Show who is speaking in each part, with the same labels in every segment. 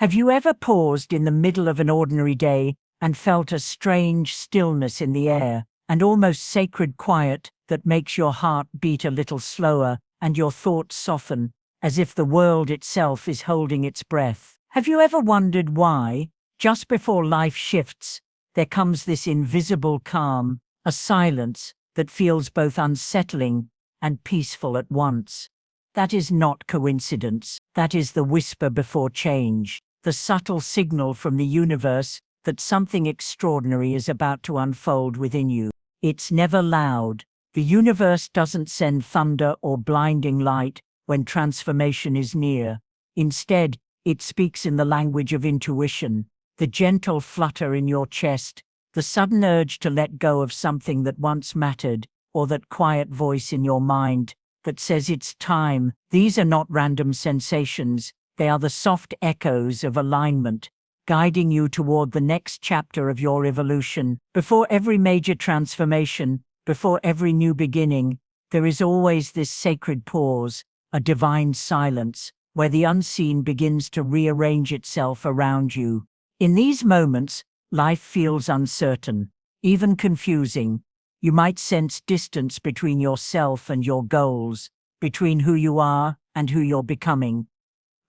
Speaker 1: Have you ever paused in the middle of an ordinary day and felt a strange stillness in the air, and almost sacred quiet that makes your heart beat a little slower and your thoughts soften, as if the world itself is holding its breath? Have you ever wondered why, just before life shifts, there comes this invisible calm, a silence that feels both unsettling and peaceful at once? That is not coincidence. That is the whisper before change, the subtle signal from the universe that something extraordinary is about to unfold within you. It's never loud. The universe doesn't send thunder or blinding light when transformation is near. Instead, it speaks in the language of intuition, the gentle flutter in your chest, the sudden urge to let go of something that once mattered, or that quiet voice in your mind that says it's time. These are not random sensations, they are the soft echoes of alignment, guiding you toward the next chapter of your evolution. Before every major transformation, before every new beginning, there is always this sacred pause, a divine silence, where the unseen begins to rearrange itself around you. In these moments, life feels uncertain, even confusing. You might sense distance between yourself and your goals, between who you are and who you're becoming.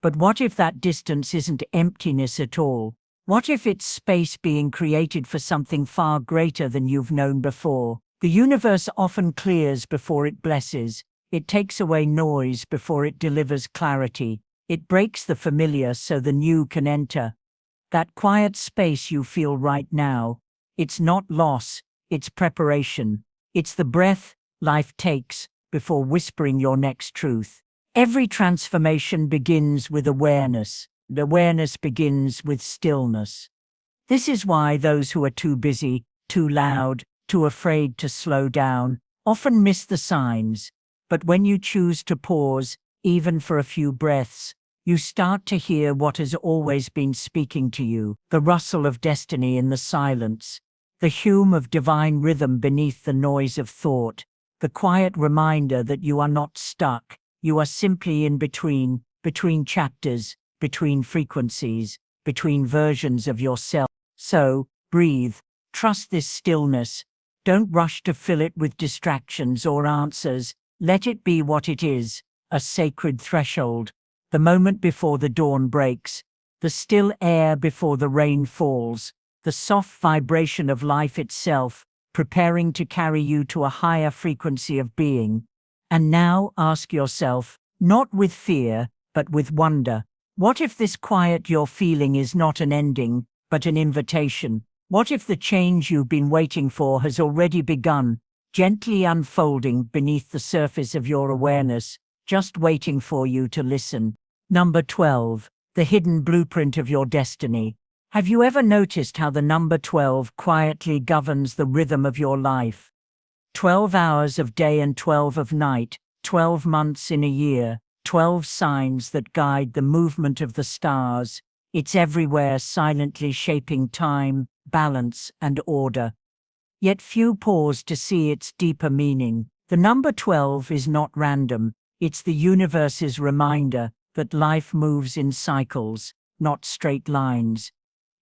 Speaker 1: But what if that distance isn't emptiness at all? What if it's space being created for something far greater than you've known before? The universe often clears before it blesses. It takes away noise before it delivers clarity. It breaks the familiar so the new can enter. That quiet space you feel right now, it's not loss. It's preparation. It's the breath life takes before whispering your next truth. Every transformation begins with awareness. Awareness begins with stillness. This is why those who are too busy, too loud, too afraid to slow down, often miss the signs. But when you choose to pause, even for a few breaths, you start to hear what has always been speaking to you, the rustle of destiny in the silence, the hum of divine rhythm beneath the noise of thought, the quiet reminder that you are not stuck, you are simply in between chapters, between frequencies, between versions of yourself. So, breathe, trust this stillness, don't rush to fill it with distractions or answers, let it be what it is, a sacred threshold, the moment before the dawn breaks, the still air before the rain falls, the soft vibration of life itself, preparing to carry you to a higher frequency of being. And now ask yourself, not with fear, but with wonder, what if this quiet you're feeling is not an ending, but an invitation? What if the change you've been waiting for has already begun, gently unfolding beneath the surface of your awareness, just waiting for you to listen? Number 12. The hidden blueprint of your destiny. Have you ever noticed how the number 12 quietly governs the rhythm of your life? 12 hours of day and 12 of night, 12 months in a year, 12 signs that guide the movement of the stars. It's everywhere, silently shaping time, balance, and order. Yet few pause to see its deeper meaning. The number 12 is not random. It's the universe's reminder that life moves in cycles, not straight lines.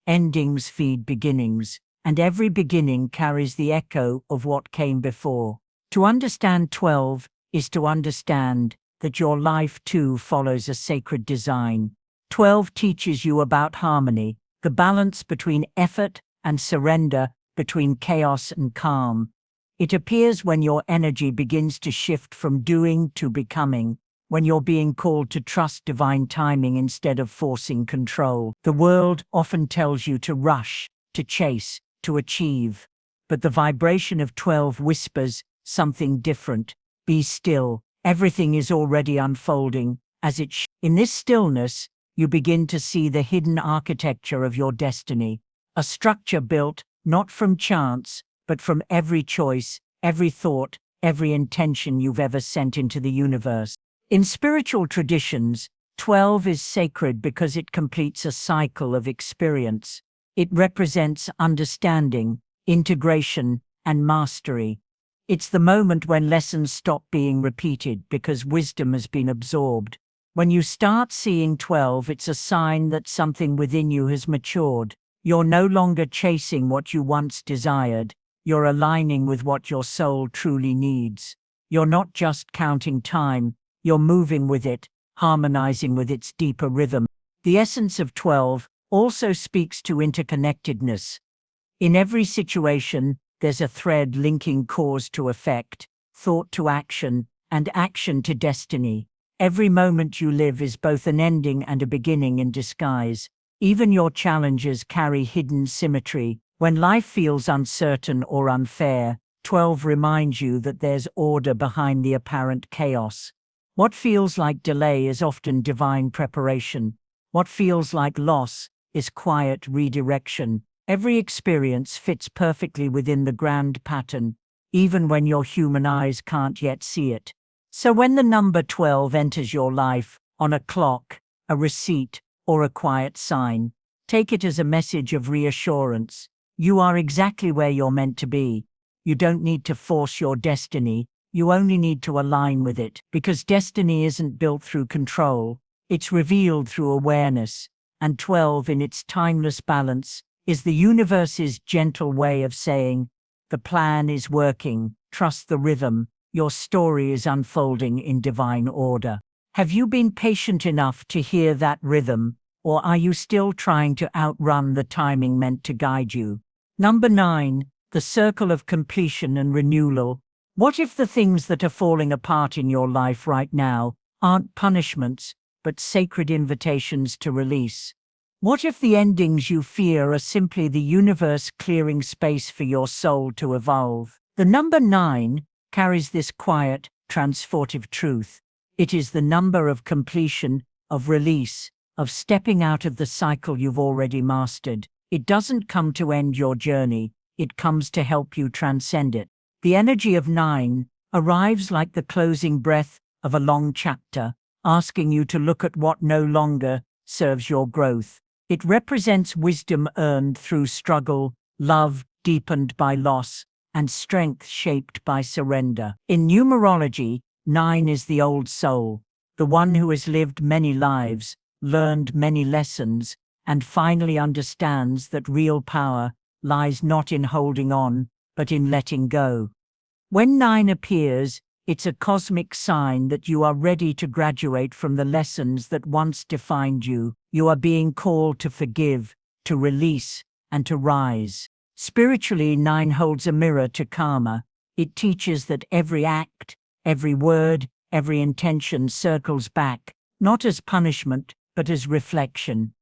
Speaker 1: Endings feed beginnings, and every beginning carries the echo of what came before. To understand 12 is to understand that your life too follows a sacred design. 12 teaches you about harmony, the balance between effort and surrender, between chaos and calm. It appears when your energy begins to shift from doing to becoming, when you're being called to trust divine timing instead of forcing control. The world often tells you to rush, to chase, to achieve. But the vibration of 12 whispers something different. Be still. Everything is already unfolding, as it should. In this stillness, you begin to see the hidden architecture of your destiny. A structure built, not from chance, but from every choice, every thought, every intention you've ever sent into the universe. In spiritual traditions, 12 is sacred because it completes a cycle of experience. It represents understanding, integration, and mastery. It's the moment when lessons stop being repeated because wisdom has been absorbed. When you start seeing 12, it's a sign that something within you has matured. You're no longer chasing what you once desired. You're aligning with what your soul truly needs. You're not just counting time, you're moving with it, harmonizing with its deeper rhythm. The essence of 12 also speaks to interconnectedness. In every situation, there's a thread linking cause to effect, thought to action, and action to destiny. Every moment you live is both an ending and a beginning in disguise. Even your challenges carry hidden symmetry. When life feels uncertain or unfair, 12 reminds you that there's order behind the apparent chaos. What feels like delay is often divine preparation. What feels like loss is quiet redirection. Every experience fits perfectly within the grand pattern, even when your human eyes can't yet see it. So when the number 12 enters your life, on a clock, a receipt, or a quiet sign, take it as a message of reassurance. You are exactly where you're meant to be. You don't need to force your destiny, you only need to align with it. Because destiny isn't built through control, it's revealed through awareness. And 12, in its timeless balance, is the universe's gentle way of saying, the plan is working, trust the rhythm, your story is unfolding in divine order. Have you been patient enough to hear that rhythm, or are you still trying to outrun the timing meant to guide you? Number 9, the circle of completion and renewal. What if the things that are falling apart in your life right now aren't punishments, but sacred invitations to release? What if the endings you fear are simply the universe clearing space for your soul to evolve? The number 9 carries this quiet, transformative truth. It is the number of completion, of release, of stepping out of the cycle you've already mastered. It doesn't come to end your journey, it comes to help you transcend it. The energy of 9 arrives like the closing breath of a long chapter, asking you to look at what no longer serves your growth. It represents wisdom earned through struggle, love deepened by loss, and strength shaped by surrender. In numerology, 9 is the old soul, the one who has lived many lives, learned many lessons, and finally understands that real power lies not in holding on, but in letting go. When 9 appears, it's a cosmic sign that you are ready to graduate from the lessons that once defined you. You are being called to forgive, to release, and to rise. Spiritually, 9 holds a mirror to karma. It teaches that every act, every word, every intention circles back, not as punishment, but as reflection.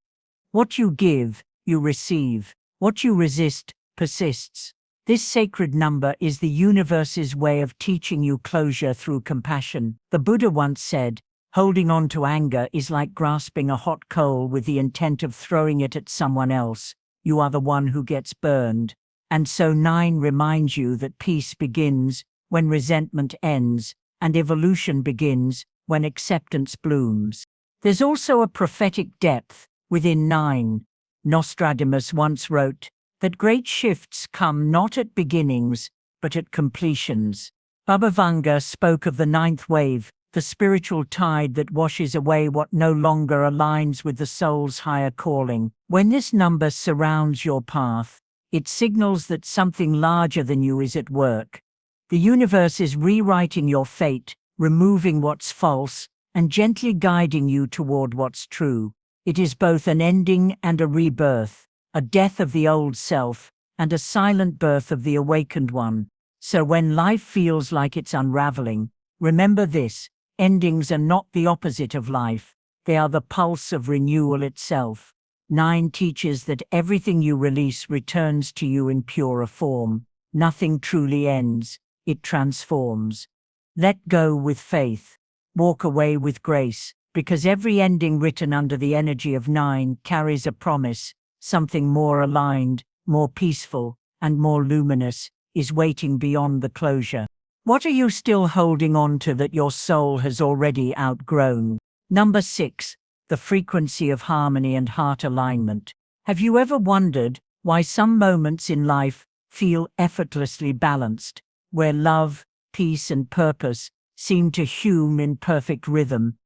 Speaker 1: What you give, you receive. What you resist, persists. This sacred number is the universe's way of teaching you closure through compassion. The Buddha once said, holding on to anger is like grasping a hot coal with the intent of throwing it at someone else. You are the one who gets burned. And so 9 reminds you that peace begins when resentment ends, and evolution begins when acceptance blooms. There's also a prophetic depth within 9. Nostradamus once wrote that great shifts come not at beginnings, but at completions. Baba Vanga spoke of the 9th wave, the spiritual tide that washes away what no longer aligns with the soul's higher calling. When this number surrounds your path, it signals that something larger than you is at work. The universe is rewriting your fate, removing what's false, and gently guiding you toward what's true. It is both an ending and a rebirth, a death of the old self, and a silent birth of the awakened one. So when life feels like it's unraveling, remember this: endings are not the opposite of life, they are the pulse of renewal itself. 9 teaches that everything you release returns to you in purer form. Nothing truly ends, it transforms. Let go with faith. Walk away with grace, because every ending written under the energy of 9 carries a promise. Something more aligned, more peaceful, and more luminous is waiting beyond the closure. What are you still holding on to that your soul has already outgrown? Number 6. The frequency of harmony and heart alignment. Have you ever wondered why some moments in life feel effortlessly balanced, where love, peace, and purpose seem to hum in perfect rhythm?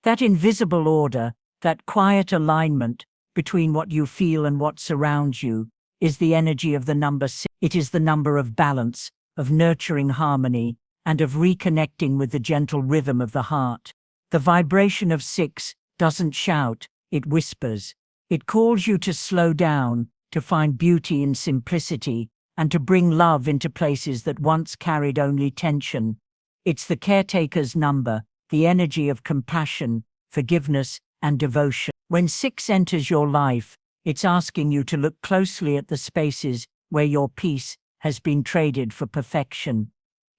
Speaker 1: That invisible order, that quiet alignment between what you feel and what surrounds you, is the energy of the number 6. It is the number of balance, of nurturing harmony, and of reconnecting with the gentle rhythm of the heart. The vibration of 6 doesn't shout, it whispers. It calls you to slow down, to find beauty in simplicity, and to bring love into places that once carried only tension. It's the caretaker's number, the energy of compassion, forgiveness, and devotion. When 6 enters your life, it's asking you to look closely at the spaces where your peace has been traded for perfection.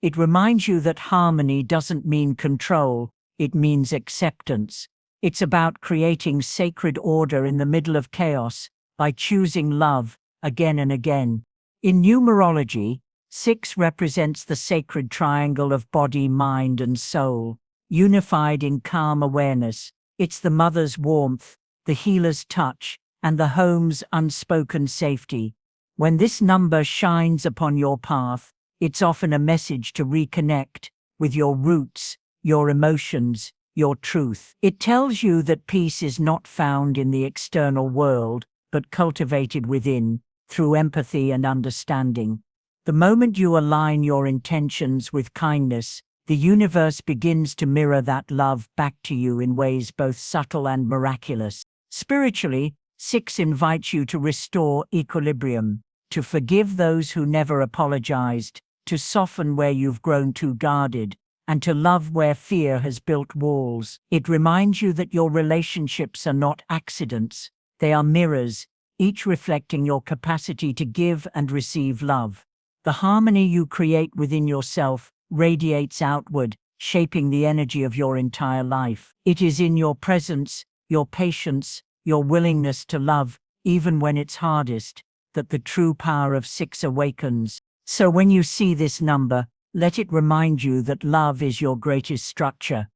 Speaker 1: It reminds you that harmony doesn't mean control, it means acceptance. It's about creating sacred order in the middle of chaos by choosing love again and again. In numerology, 6 represents the sacred triangle of body, mind, and soul, unified in calm awareness. It's the mother's warmth, the healer's touch, and the home's unspoken safety. When this number shines upon your path, it's often a message to reconnect with your roots, your emotions, your truth. It tells you that peace is not found in the external world, but cultivated within, through empathy and understanding. The moment you align your intentions with kindness, the universe begins to mirror that love back to you in ways both subtle and miraculous. Spiritually, 6 invites you to restore equilibrium, to forgive those who never apologized, to soften where you've grown too guarded, and to love where fear has built walls. It reminds you that your relationships are not accidents, they are mirrors, each reflecting your capacity to give and receive love. The harmony you create within yourself radiates outward, shaping the energy of your entire life. It is in your presence, your patience, your willingness to love, even when it's hardest, that the true power of 6 awakens. So when you see this number, let it remind you that love is your greatest structure.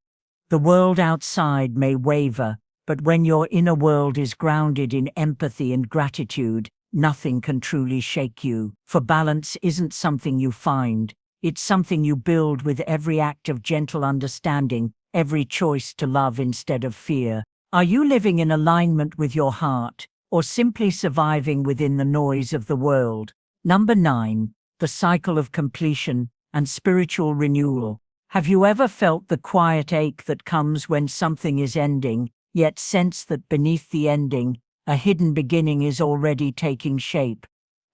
Speaker 1: The world outside may waver, but when your inner world is grounded in empathy and gratitude, nothing can truly shake you. For balance isn't something you find, it's something you build with every act of gentle understanding, every choice to love instead of fear. Are you living in alignment with your heart, or simply surviving within the noise of the world? Number 9, the cycle of completion and spiritual renewal. Have you ever felt the quiet ache that comes when something is ending, yet sense that beneath the ending, a hidden beginning is already taking shape?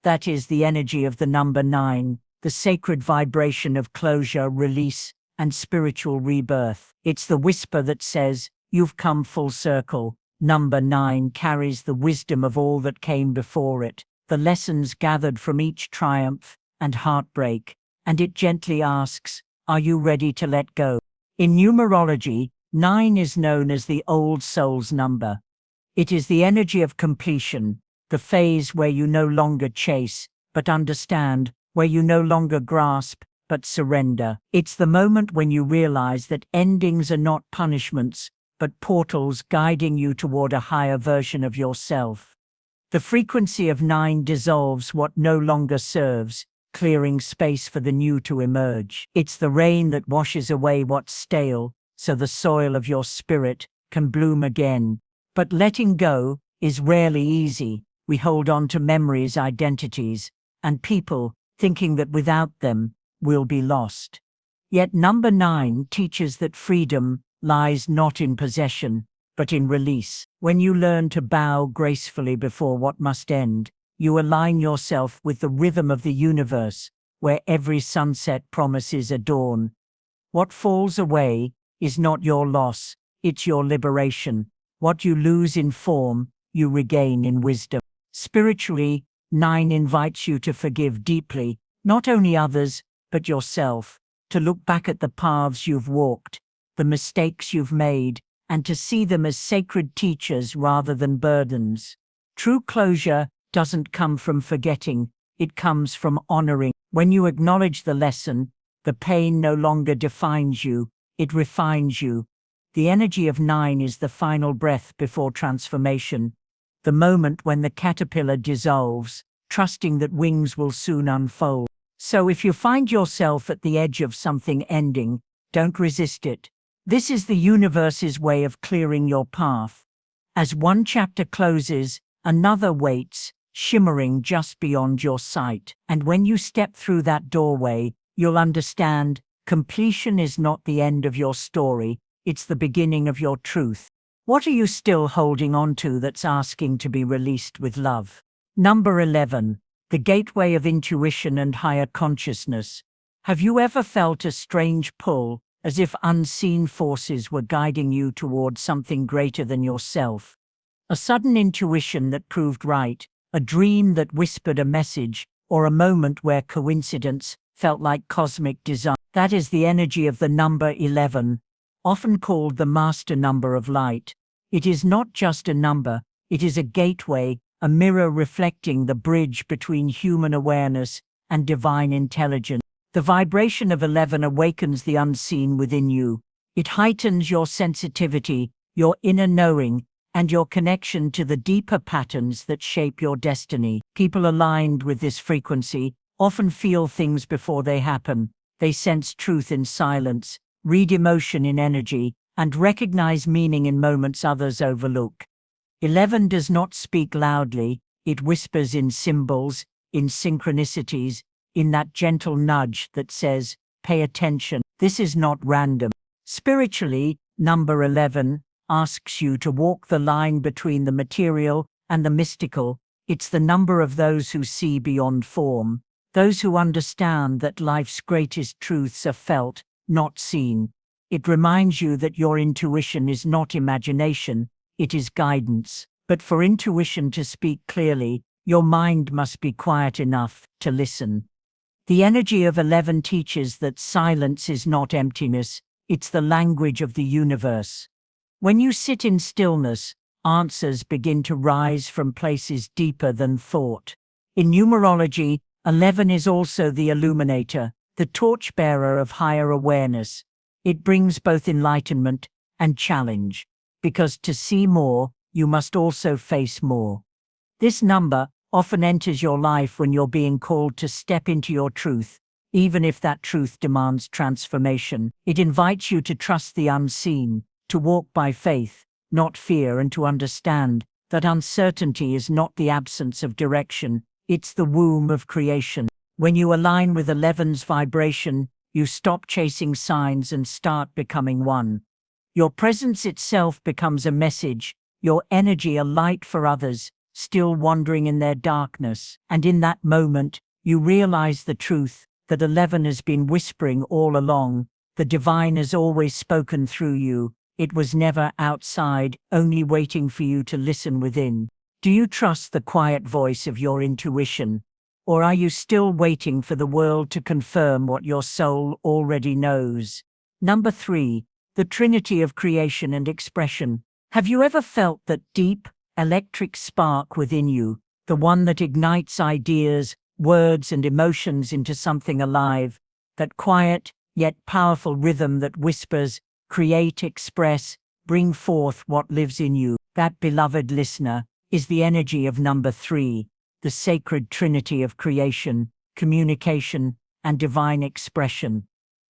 Speaker 1: That is the energy of the number 9, the sacred vibration of closure, release, and spiritual rebirth. It's the whisper that says, "You've come full circle." Number 9 carries the wisdom of all that came before it, the lessons gathered from each triumph and heartbreak, and it gently asks, are you ready to let go? In numerology, 9 is known as the old soul's number. It is the energy of completion, the phase where you no longer chase, but understand, where you no longer grasp, but surrender. It's the moment when you realize that endings are not punishments, but portals guiding you toward a higher version of yourself. The frequency of 9 dissolves what no longer serves, clearing space for the new to emerge. It's the rain that washes away what's stale, so the soil of your spirit can bloom again. But letting go is rarely easy. We hold on to memories, identities, and people, thinking that without them, we'll be lost. Yet number 9 teaches that freedom lies not in possession, but in release. When you learn to bow gracefully before what must end, you align yourself with the rhythm of the universe, where every sunset promises a dawn. What falls away is not your loss, it's your liberation. What you lose in form, you regain in wisdom. Spiritually, 9 invites you to forgive deeply, not only others, but yourself, to look back at the paths you've walked, the mistakes you've made, and to see them as sacred teachers rather than burdens. True closure doesn't come from forgetting, it comes from honoring. When you acknowledge the lesson, the pain no longer defines you, it refines you. The energy of 9 is the final breath before transformation, the moment when the caterpillar dissolves, trusting that wings will soon unfold. So if you find yourself at the edge of something ending, don't resist it. This is the universe's way of clearing your path. As one chapter closes, another waits, shimmering just beyond your sight. And when you step through that doorway, you'll understand completion is not the end of your story, it's the beginning of your truth. What are you still holding on to that's asking to be released with love? Number 11. The gateway of intuition and higher consciousness. Have you ever felt a strange pull, as if unseen forces were guiding you toward something greater than yourself? A sudden intuition that proved right, a dream that whispered a message, or a moment where coincidence felt like cosmic design. That is the energy of the number 11, often called the master number of light. It is not just a number, it is a gateway, a mirror reflecting the bridge between human awareness and divine intelligence. The vibration of 11 awakens the unseen within you. It heightens your sensitivity, your inner knowing, and your connection to the deeper patterns that shape your destiny. People aligned with this frequency often feel things before they happen. They sense truth in silence, read emotion in energy, and recognize meaning in moments others overlook. 11 does not speak loudly, it whispers in symbols, in synchronicities, in that gentle nudge that says, pay attention, this is not random. Spiritually, number 11 asks you to walk the line between the material and the mystical. It's the number of those who see beyond form, those who understand that life's greatest truths are felt, not seen. It reminds you that your intuition is not imagination, it is guidance. But for intuition to speak clearly, your mind must be quiet enough to listen. The energy of 11 teaches that silence is not emptiness, it's the language of the universe. When you sit in stillness, answers begin to rise from places deeper than thought. In numerology, 11 is also the illuminator, the torchbearer of higher awareness. It brings both enlightenment and challenge, because to see more, you must also face more. This number often enters your life when you're being called to step into your truth, even if that truth demands transformation. It invites you to trust the unseen, to walk by faith, not fear, and to understand that uncertainty is not the absence of direction, it's the womb of creation. When you align with 11's vibration, you stop chasing signs and start becoming one. Your presence itself becomes a message, your energy a light for others, still wandering in their darkness. And in that moment, you realize the truth that 11 has been whispering all along. The divine has always spoken through you. It was never outside, only waiting for you to listen within. Do you trust the quiet voice of your intuition? Or are you still waiting for the world to confirm what your soul already knows? Number 3. The Trinity of Creation and Expression. Have you ever felt that deep, electric spark within you, the one that ignites ideas, words, and emotions into something alive? That quiet, yet powerful rhythm that whispers, create, express, bring forth what lives in you. That, beloved listener, is the energy of number 3, the sacred trinity of creation, communication, and divine expression.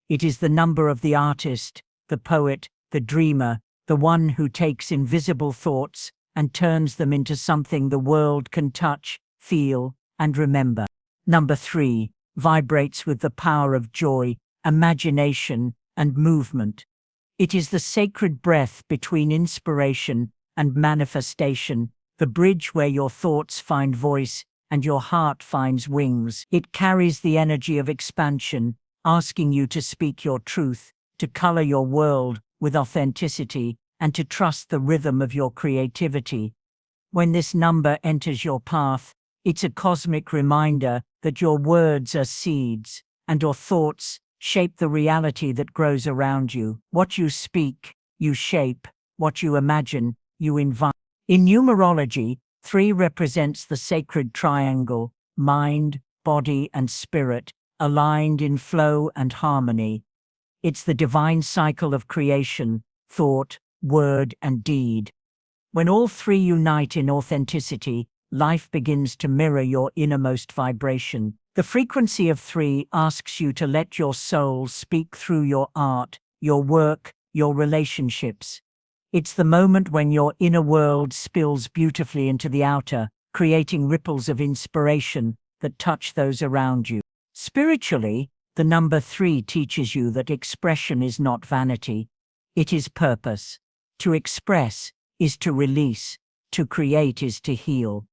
Speaker 1: It is the number of the artist, the poet, the dreamer, the one who takes invisible thoughts and turns them into something the world can touch, feel, and remember. Number 3 vibrates with the power of joy, imagination, and movement. It is the sacred breath between inspiration and manifestation, the bridge where your thoughts find voice and your heart finds wings. It carries the energy of expansion, asking you to speak your truth, to color your world with authenticity, and to trust the rhythm of your creativity. When this number enters your path, it's a cosmic reminder that your words are seeds, and your thoughts shape the reality that grows around you. What you speak, you shape. What you imagine, you invite. In numerology, 3 represents the sacred triangle, mind, body, and spirit, aligned in flow and harmony. It's the divine cycle of creation, thought, word, and deed. When all 3 unite in authenticity, life begins to mirror your innermost vibration. The frequency of 3 asks you to let your soul speak through your art, your work, your relationships. It's the moment when your inner world spills beautifully into the outer, creating ripples of inspiration that touch those around you. Spiritually, the number 3 teaches you that expression is not vanity, it is purpose. To express is to release, to create is to heal.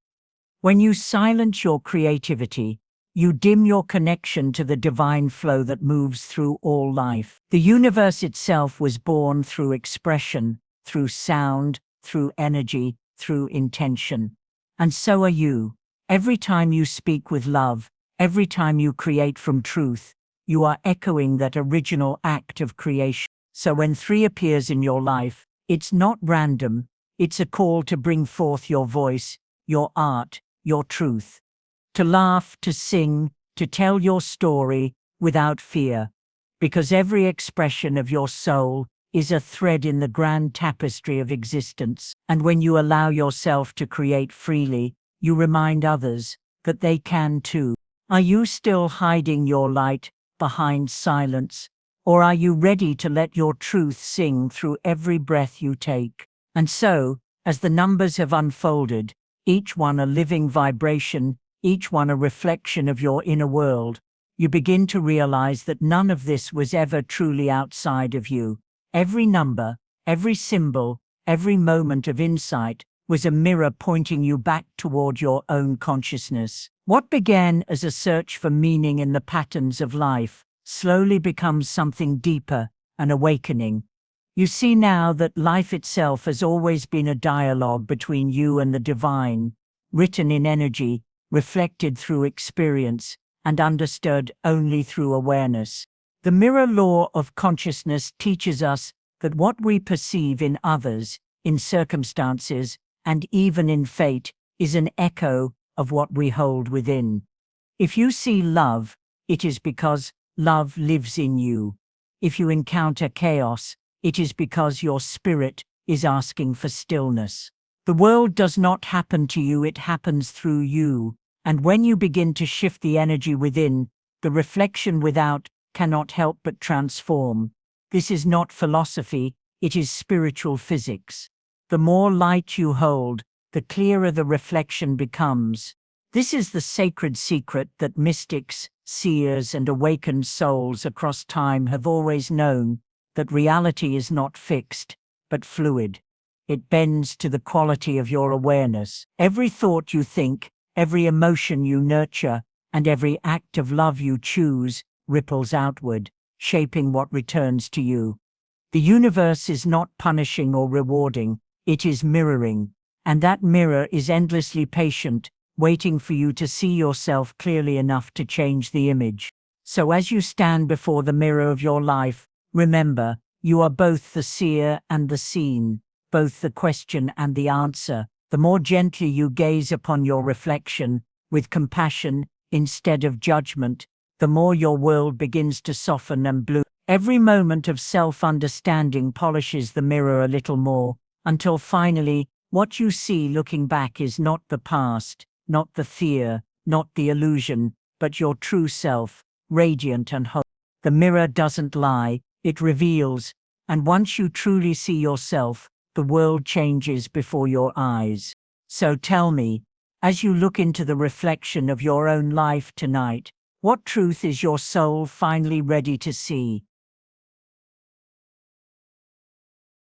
Speaker 1: When you silence your creativity, you dim your connection to the divine flow that moves through all life. The universe itself was born through expression, through sound, through energy, through intention. And so are you. Every time you speak with love, every time you create from truth, you are echoing that original act of creation. So when 3 appears in your life, it's not random, it's a call to bring forth your voice, your art, your truth. To laugh, to sing, to tell your story without fear. Because every expression of your soul is a thread in the grand tapestry of existence. And when you allow yourself to create freely, you remind others that they can too. Are you still hiding your light behind silence? Or are you ready to let your truth sing through every breath you take? And so, as the numbers have unfolded, each one a living vibration, each one a reflection of your inner world, you begin to realize that none of this was ever truly outside of you. Every number, every symbol, every moment of insight was a mirror pointing you back toward your own consciousness. What began as a search for meaning in the patterns of life slowly becomes something deeper, an awakening. You see now that life itself has always been a dialogue between you and the divine, written in energy, reflected through experience, and understood only through awareness. The mirror law of consciousness teaches us that what we perceive in others, in circumstances, and even in fate, is an echo of what we hold within. If you see love, it is because love lives in you. If you encounter chaos, it is because your spirit is asking for stillness. The world does not happen to you, it happens through you. And when you begin to shift the energy within, the reflection without cannot help but transform. This is not philosophy, it is spiritual physics. The more light you hold, the clearer the reflection becomes. This is the sacred secret that mystics, seers, and awakened souls across time have always known, that reality is not fixed, but fluid. It bends to the quality of your awareness. Every thought you think, every emotion you nurture, and every act of love you choose ripples outward, shaping what returns to you. The universe is not punishing or rewarding, it is mirroring, and that mirror is endlessly patient, waiting for you to see yourself clearly enough to change the image. So as you stand before the mirror of your life, remember, you are both the seer and the seen, both the question and the answer. The more gently you gaze upon your reflection, with compassion instead of judgment, the more your world begins to soften and bloom. Every moment of self-understanding polishes the mirror a little more, until finally, what you see looking back is not the past, not the fear, not the illusion, but your true self, radiant and whole. The mirror doesn't lie, it reveals, and once you truly see yourself, the world changes before your eyes. So tell me, as you look into the reflection of your own life tonight, what truth is your soul finally ready to see?